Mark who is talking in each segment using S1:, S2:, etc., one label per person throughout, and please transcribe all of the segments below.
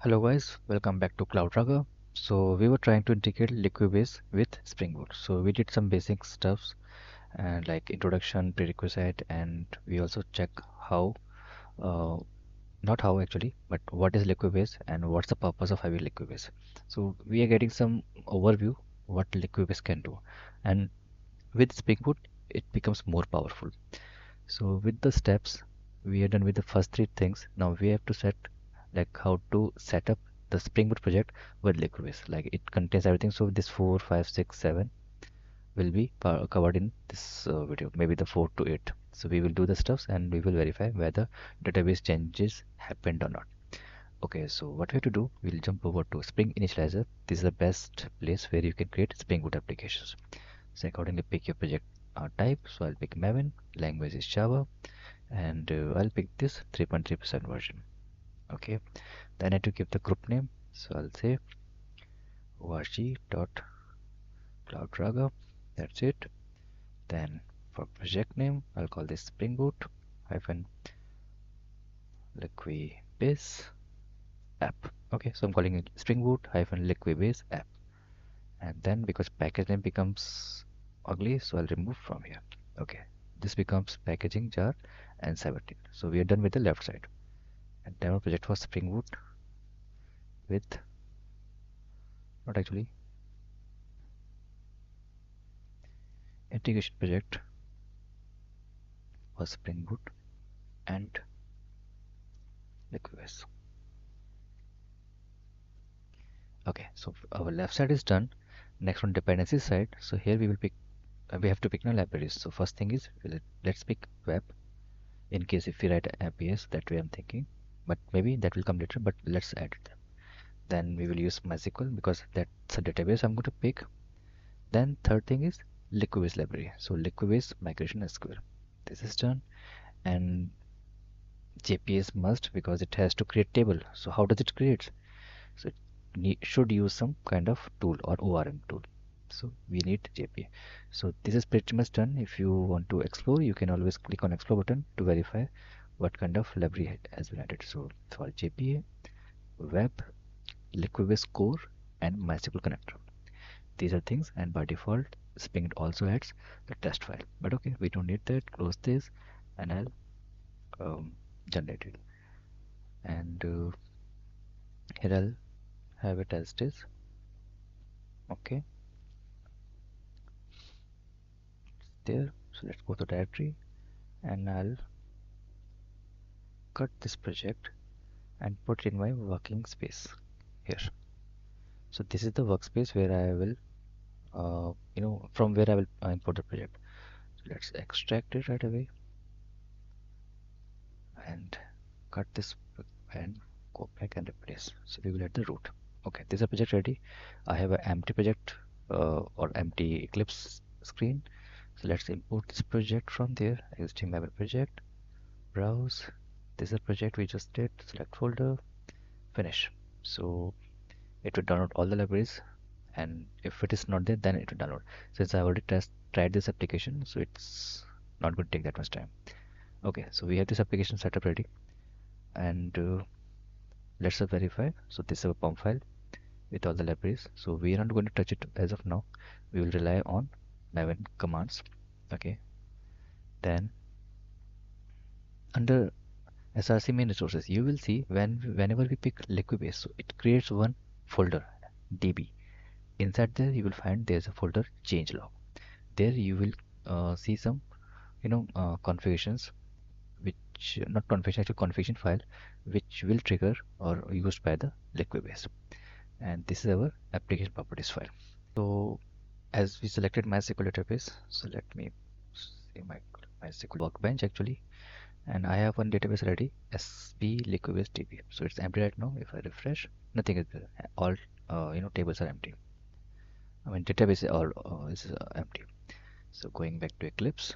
S1: Hello guys, welcome back to CloudRugger. So we were trying to integrate Liquibase with Spring Boot. So we did some basic stuffs and like introduction, prerequisite, and we also check how, uh, not how actually, but what is Liquibase and what's the purpose of having Liquibase. So we are getting some overview what Liquibase can do, and with Spring Boot it becomes more powerful. So with the steps, we are done with the first three things. Now we have to set like how to set up the Spring Boot project with Liquibase. Like it contains everything. So this 4, 5, 6, 7 will be covered in this video. Maybe the 4 to 8. So we will do the stuffs and we will verify whether database changes happened or not. Okay, so what we have to do, we'll jump over to Spring Initializer. This is the best place where you can create Spring Boot applications. So accordingly pick your project type. So I'll pick Maven, language is Java, and I'll pick this 3.3% version. Okay, then I need to give the group name, so I'll say org.cloudraga. That's it. Then for project name I'll call this Spring Boot hyphen Liquibase app. Okay, so I'm calling it Spring Boot hyphen Liquibase app, and then because package name becomes ugly, so I'll remove from here. Okay, this becomes packaging jar and 17. So we are done with the left side, and demo project for Spring Boot with not actually integration project for Spring Boot and Liquibase. Okay, so our left side is done. Next one, dependency side. So here we will pick, we have to pick no libraries. So first thing is let's pick web. In case if we write APIs, that way I'm thinking, but maybe that will come later. But let's add them. Then we will use MySQL because that's a database I'm going to pick. Then third thing is Liquibase library. So Liquibase migration SQL. This is done, and JPS must because it has to create table. So how does it create? So it should use some kind of tool or ORM tool. So we need JPA. So this is pretty much done. If you want to explore, you can always click on explore button to verify what kind of library has been added. So for JPA, web, Liquibase core, and MySQL connector. These are things, and by default, Spring also adds the test file. But okay, we don't need that. Close this, and I'll generate it. And here I'll have it as it is. Okay, there. So let's go to directory, and I'll cut this project and put it in my working space here. So this is the workspace where I will, from where I will import the project. So let's extract it right away and cut this and go back and replace. So we will add the root. Okay, this is a project ready. I have an empty project or empty Eclipse screen. So let's import this project from there. Existing Maven project. Browse. This is a project we just did. Select folder. Finish. So it will download all the libraries, and if it is not there then it will download. Since I already tried this application, so it's not going to take that much time. Okay, so we have this application set up ready, and let's verify. So this is a POM file with all the libraries, so we are not going to touch it as of now. We will rely on Maven commands. Okay, then under SRC main resources you will see whenever we pick Liquibase, so it creates one folder db. Inside there you will find there's a folder changelog. There you will see some configurations, which not configuration, actually configuration file, which will trigger or used by the Liquibase. And this is our application properties file. So as we selected MySQL database, so let me see my MySQL workbench actually, and I have one database ready, SB Liquibase DB. So it's empty right now. If I refresh, nothing is there. All tables are empty. I mean database is empty. So going back to Eclipse,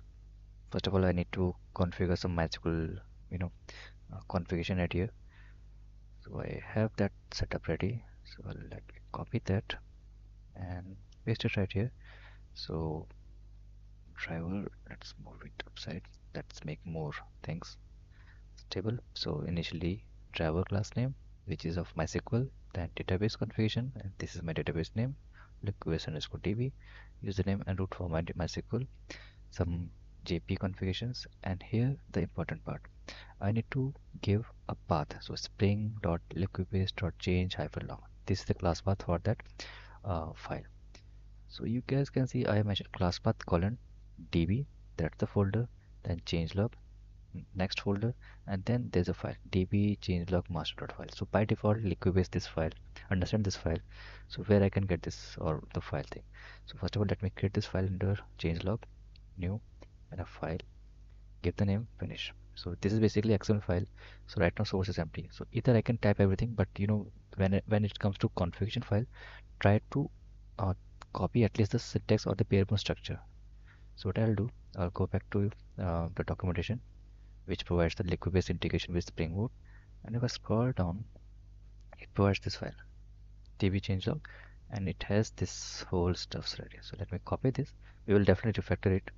S1: first of all I need to configure some MySQL configuration right here. So I have that setup ready. So I'll copy that and paste it right here. So driver, let's move it upside. Let's make more things stable. So initially driver class name, which is of MySQL, then database configuration, and this is my database name, Liquibase underscore DB, username and root for my MySQL, some JP configurations, and here the important part. I need to give a path. So spring.liquibase.change-log. This is the class path for that file. So you guys can see I have mentioned class path colon db, that's the folder, then changelog, next folder, and then there's a file db changelog master.file. So by default Liquibase this file, understand this file. So where I can get this or the file thing. So first of all let me create this file under changelog, new, and a file, give the name, finish. So this is basically XML file. So right now source is empty. So either I can type everything, but you know when it comes to configuration file, try to uh, copy at least the syntax or the bare bone structure. So what I'll do, I'll go back to the documentation which provides the Liquibase integration with Spring Boot, and if I scroll down, it provides this file db changelog, and it has this whole stuff ready. So let me copy this. We will definitely refactor it,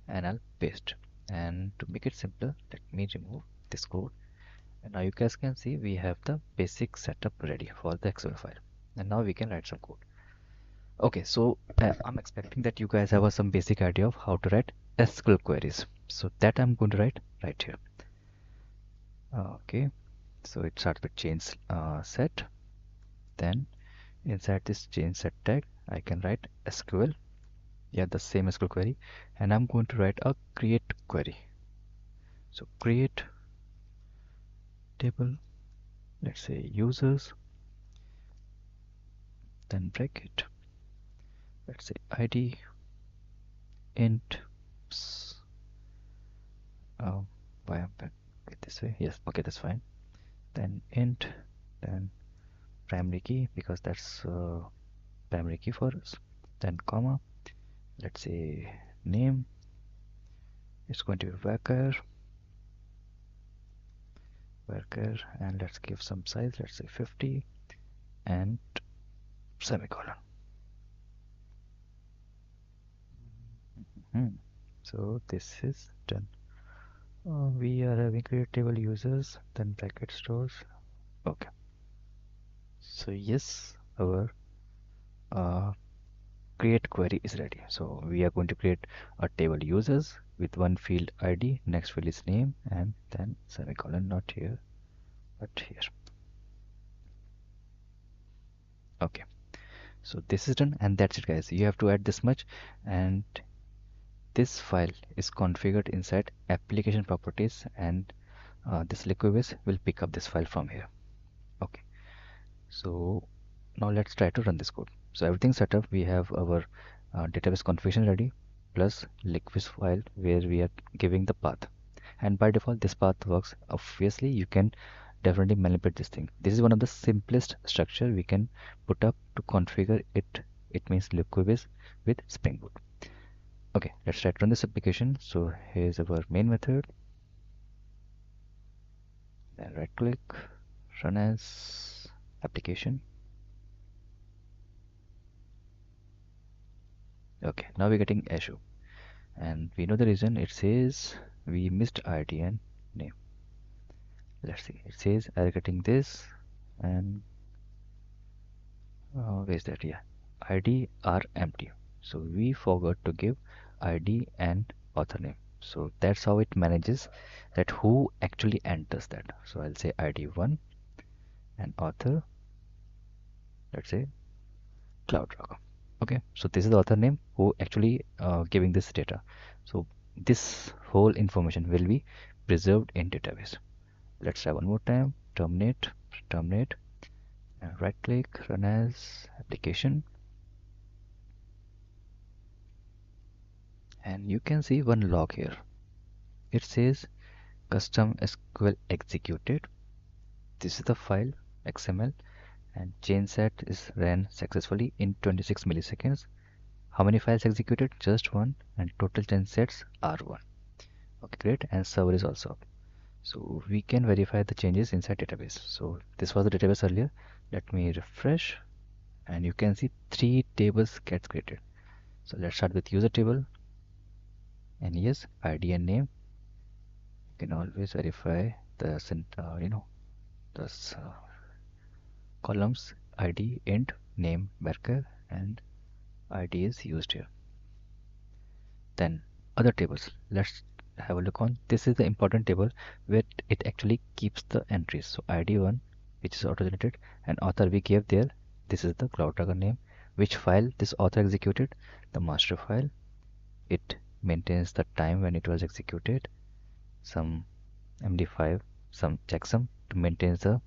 S1: and I'll paste. And to make it simpler, let me remove this code. And now you guys can see we have the basic setup ready for the XML file. And now we can write some code. Okay, so I'm expecting that you guys have some basic idea of how to write SQL queries. So that I'm going to write right here. Okay, so it starts with change set. Then inside this change set tag, I can write SQL. Yeah, the same SQL query. And I'm going to write a create query. So create table, let's say users, then bracket, let's say id int uh, why am I this way? Yes, okay, that's fine. Then int, then primary key because that's primary key for us. Then comma, let's say name, it's going to be worker, and let's give some size, let's say 50, and semicolon. So this is done. We are having create table users, then bracket stores. Okay. So yes, our create query is ready. So we are going to create a table users with one field ID, next field is name, and then semicolon, not here, but here. Okay. So this is done, and that's it, guys. You have to add this much, and this file is configured inside application properties, and this Liquibase will pick up this file from here. Okay, so now let's try to run this code. So everything's set up. We have our database configuration ready, plus Liquibase file where we are giving the path, and by default this path works. Obviously you can definitely manipulate this thing. This is one of the simplest structure we can put up to configure it. It means Liquibase with Spring Boot. Okay, let's try to run this application. So here's our main method. Then right click, run as application. Okay, now we're getting issue, and we know the reason. It says we missed ID and name. Let's see. It says I'm getting this, and where's that? Yeah, ID are empty. So we forgot to give ID and author name. So that's how it manages that who actually enters that. So I'll say ID1 and author, let's say Cloud Rock. Okay, so this is the author name who actually giving this data. So this whole information will be preserved in database. Let's try one more time. Terminate, terminate, and right click, run as application. And you can see one log here. It says custom SQL executed. This is the file XML, and change set is ran successfully in 26 milliseconds. How many files executed? Just one, and total change sets are one. Okay, great. And server is also up. So we can verify the changes inside database. So this was the database earlier. Let me refresh, and you can see 3 tables gets created. So let's start with user table, and yes, ID and name. You can always verify the the columns id int name varchar and id is used here. Then other tables. Let's have a look on. This is the important table where it actually keeps the entries. So ID1, which is auto-generated, and author we gave there. This is the CloudTracker name. Which file this author executed? The master file. It maintains the time when it was executed. Some MD5, some checksum to maintain the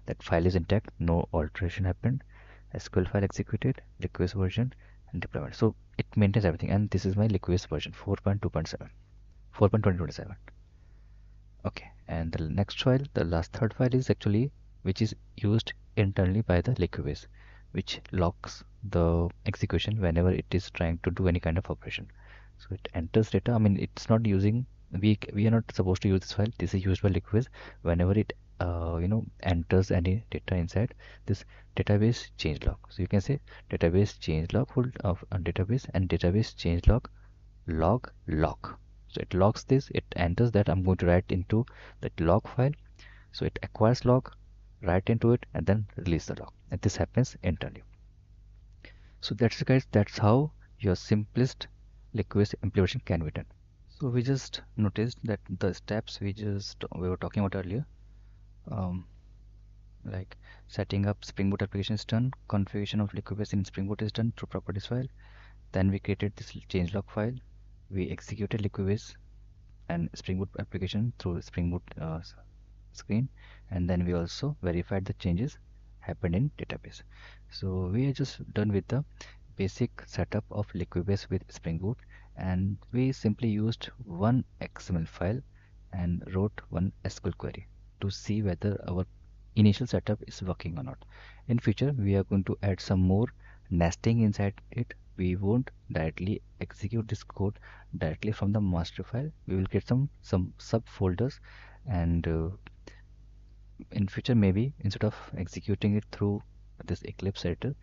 S1: that file is intact, no alteration happened. SQL file executed, Liquibase version, and deployment. So it maintains everything, and this is my Liquibase version 4.2.7, 4.2027. Okay, and the next file, the last third file is actually which is used internally by the Liquibase, which locks the execution whenever it is trying to do any kind of operation. So it enters data. I mean, it's not using. We are not supposed to use this file. This is used by Liquibase whenever it enters any data inside this database changelog. So you can say database changelog full of database and database changelog log lock. So it logs this, it enters that I'm going to write into that log file. So it acquires log, write into it, and then release the log. And this happens internally. So that's it, guys. That's how your simplest Liquibase implementation can be done. So we just noticed that the steps we were talking about earlier, um, like setting up Spring Boot application is done, configuration of Liquibase in Spring Boot is done through properties file. Then we created this changelog file. We executed Liquibase and Spring Boot application through Spring Boot screen, and then we also verified the changes happened in database. So we are just done with the basic setup of Liquibase with Spring Boot, and we simply used one XML file and wrote one SQL query to see whether our initial setup is working or not. In future, we are going to add some more nesting inside it. We won't directly execute this code directly from the master file. We will get some subfolders, and in future maybe instead of executing it through this Eclipse editor,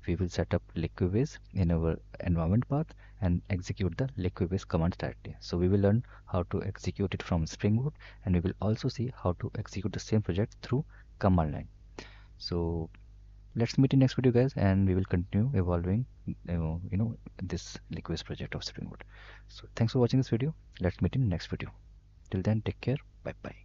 S1: we will set up Liquibase in our environment path and execute the Liquibase commands directly. So we will learn how to execute it from Spring Boot, and we will also see how to execute the same project through command line. So let's meet in next video, guys, and we will continue evolving this Liquibase project of Spring Boot. So thanks for watching this video. Let's meet in next video. Till then, take care. Bye bye.